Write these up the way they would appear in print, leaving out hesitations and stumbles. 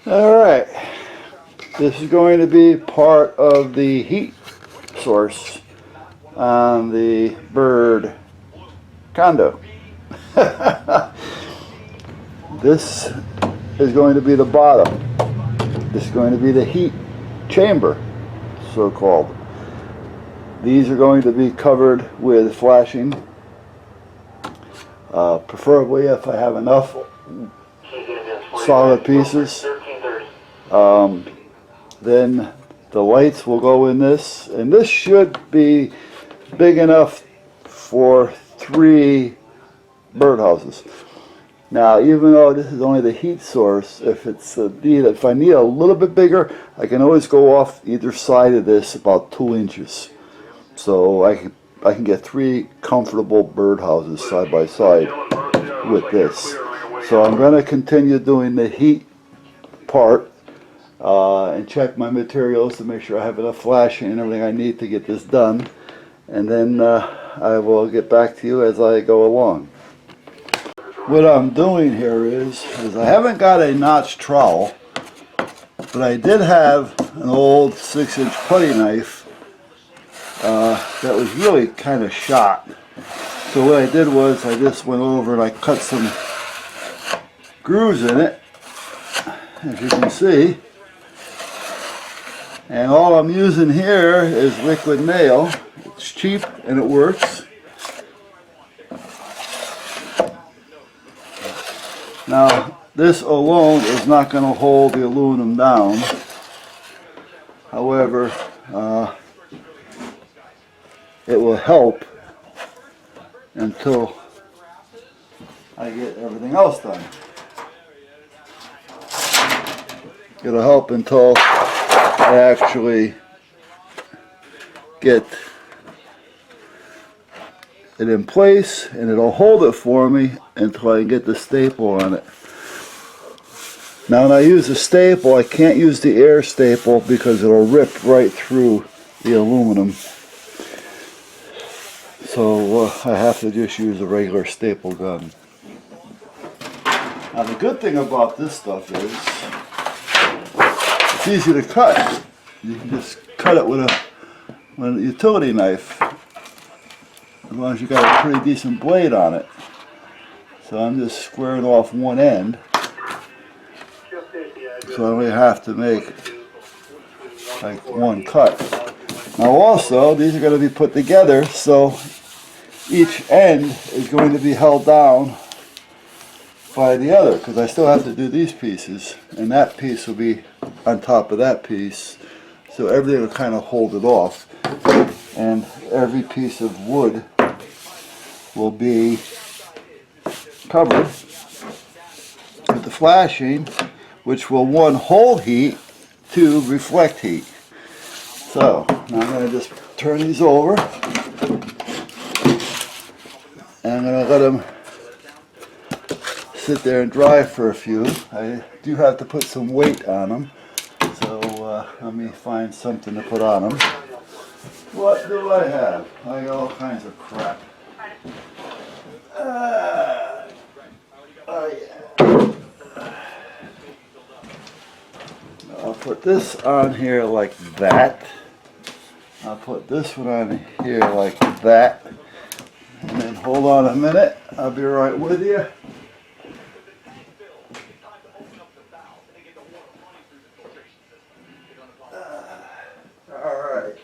Alright, this is going to be part of the heat source on the bird condo. This is going to be the bottom. This is going to be the heat chamber, so called. These are going to be covered with flashing, preferably if I have enough solid pieces. Then the lights will go in this, and this should be big enough for 3 birdhouses. Now, even though this is only the heat source, if I need a little bit bigger, I can always go off either side of this about 2 inches. So I can get 3 comfortable birdhouses side by side with this. So I'm going to continue doing the heat part and check my materials to make sure I have enough flashing and everything I need to get this done. And then I will get back to you as I go along. What I'm doing here is I haven't got a notch trowel, but I did have an old 6-inch putty knife that was really kind of shot. So what I did was I just went over and I cut some grooves in it, as you can see. And all I'm using here is liquid nail. It's cheap and it works. Now, this alone is not going to hold the aluminum down. However, it will help until I get everything else done. It'll help until I actually get it in place, and it'll hold it for me until I get the staple on it. Now when I use the staple, I can't use the air staple because it'll rip right through the aluminum. So I have to just use a regular staple gun. Now the good thing about this stuff is it's easy to cut. You can just cut it with a utility knife, as long as you got a pretty decent blade on it. So I'm just squaring off one end, so I only have to make like one cut. Now also, these are going to be put together, so each end is going to be held down by the other, because I still have to do these pieces, and that piece will be on top of that piece, so everything will kind of hold it off, and every piece of wood will be covered with the flashing, which will 1 hold heat, 2 reflect heat. So now I'm going to just turn these over, and I'm going to let them sit there and dry for a few. I do have to put some weight on them, so let me find something to put on them. What do I have? I got all kinds of crap. Oh yeah. I'll put this on here like that. I'll put this one on here like that. And then hold on a minute. I'll be right with you. Alright.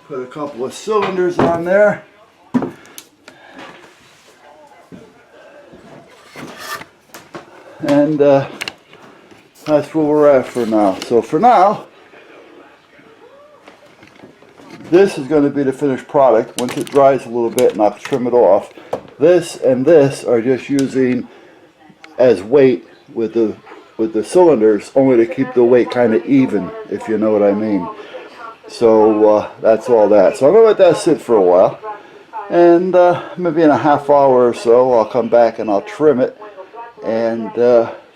Put a couple of cylinders on there. And that's where we're at for now. So for now, this is going to be the finished product. Once it dries a little bit and I'll trim it off. This and this are just using as weight with the cylinders, only to keep the weight kind of even, if you know what I mean. So that's all that. So I'm going to let that sit for a while. And maybe in a half hour or so, I'll come back and I'll trim it and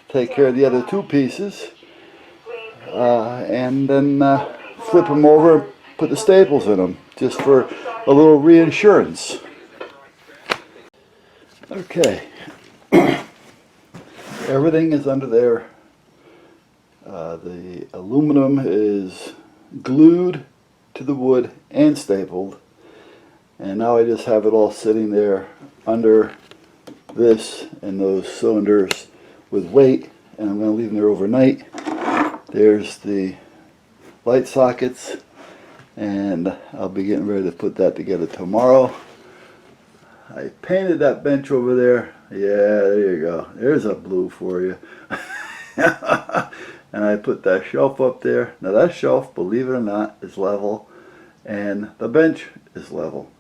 take care of the other 2 pieces, and then flip them over and put the staples in them, just for a little reinsurance. Okay, everything is under there The aluminum is glued to the wood and stapled, and now I just have it all sitting there under this and those cylinders with weight, and I'm going to leave them there overnight. There's the light sockets, and I'll be getting ready to put that together tomorrow. I painted that bench over there. Yeah, there you go. There's a blue for you. And I put that shelf up there. Now that shelf, believe it or not, is level, and the bench is level.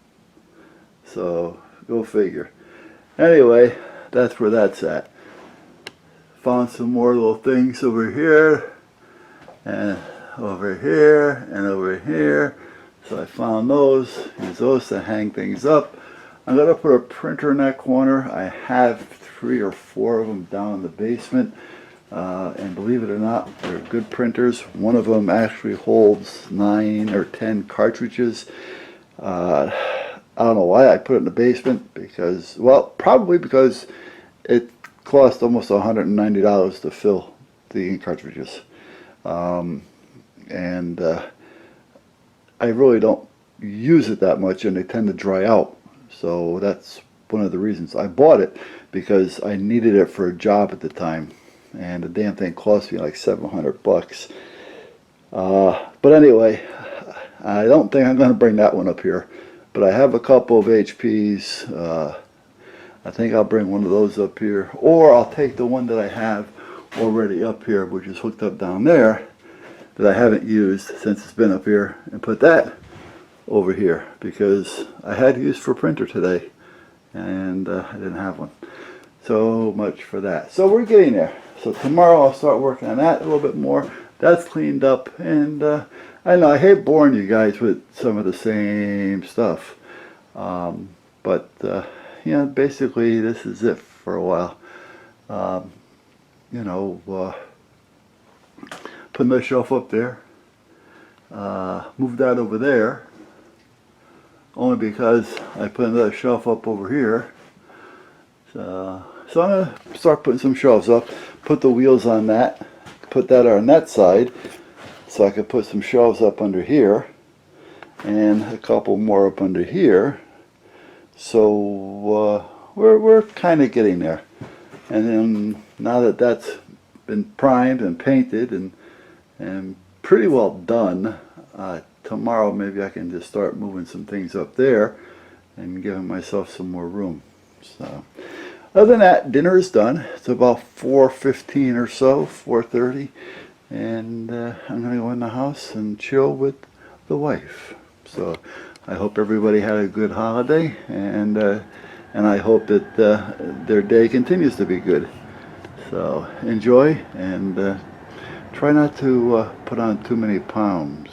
So go figure. Anyway, that's where that's at. Found some more little things over here, and over here, and over here. So I found those. Use those to hang things up. I'm going to put a printer in that corner. I have 3 or 4 of them down in the basement. And believe it or not, they're good printers. One of them actually holds 9 or 10 cartridges. I don't know why I put it in the basement, because, well, probably because it cost almost $190 to fill the ink cartridges. I really don't use it that much, and they tend to dry out. So that's one of the reasons I bought it, because I needed it for a job at the time, and the damn thing cost me like $700. But anyway, I don't think I'm going to bring that one up here, but I have a couple of HPs. I think I'll bring one of those up here, or I'll take the one that I have already up here, which is hooked up down there, that I haven't used since it's been up here, and put that over here, because I had use for a printer today, and I didn't have one. So much for that. So we're getting there. So tomorrow I'll start working on that a little bit more. That's cleaned up, and I know I hate boring you guys with some of the same stuff, but you know, basically this is it for a while. You know, putting the shelf up there, move that over there, only because I put another shelf up over here. So I'm going to start putting some shelves up, put the wheels on that, put that on that side, so I could put some shelves up under here, and a couple more up under here. So we're kind of getting there. And then now that that's been primed and painted and pretty well done, tomorrow maybe I can just start moving some things up there and giving myself some more room. So other than that, dinner is done. It's about 4:15 or so, 4:30, and I'm going to go in the house and chill with the wife. So I hope everybody had a good holiday, and I hope that their day continues to be good. So enjoy, and try not to put on too many pounds.